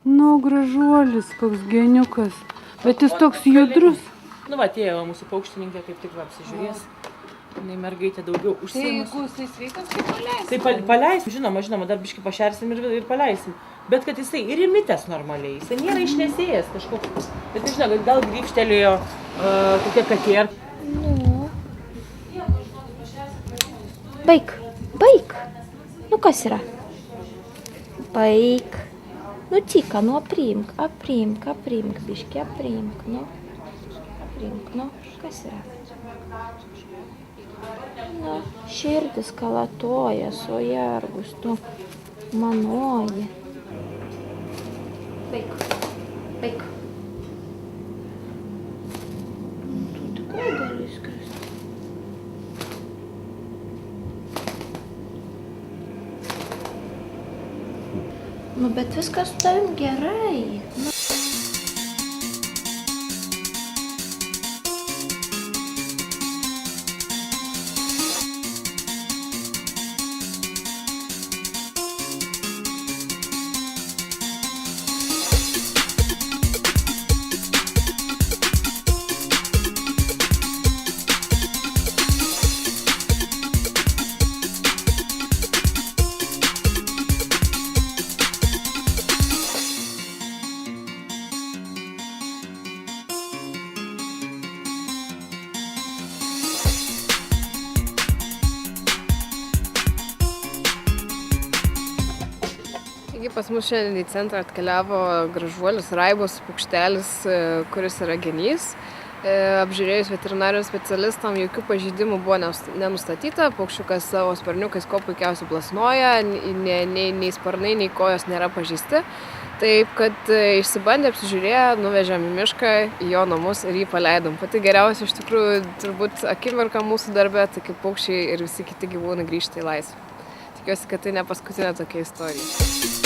Nu, gražuolis, koks geniukas. Bet jis toks judrus. Nu, va, atėjo mūsų paukštininkė, kaip tik apsižiūrės. Jinai mergaitė daugiau Tai užsiimus. jeigu jisai sveikas, tai paleisim. Tai paleisim, žinoma, dar biškį pašersim ir paleisim. Bet kad jisai ir įmitęs normaliai, jisai nėra išnėsėjęs kažkoks. Bet nežinau, gal grįžtelėjo kokia katė. Nu. Baik. Nu kas yra? Baik. Nu tyka, nu aprimk biškį, aprimk, nu. Kas yra? Nu, širdis kalatojas, o jergus, tu manoji. Baik. Tu tikrai gali skristi. Nu, bet viskas su tavim gerai. Nu. Pas mus šiandien į centrą atkeliavo gražuolis Raibos paukštelis, kuris yra genys. Apžiūrėjus veterinarijos specialistam, jokių pažeidimų buvo nenustatyta. Paukščiukas savo sparniukais kuo puikiausiai plasnoja, nei sparnai, nei kojos nėra pažeisti. Taip, kad išsibandę, apsižiūrėję, nuvežėm į mišką, į jo namus ir jį paleidom. Pati geriausia iš tikrųjų turbūt akimirka mūsų darbe, tai kaip paukščiai ir visi kiti gyvūnai grįžta į laisvę. Tikiuosi, kad tai ne paskutinė tokia istorija.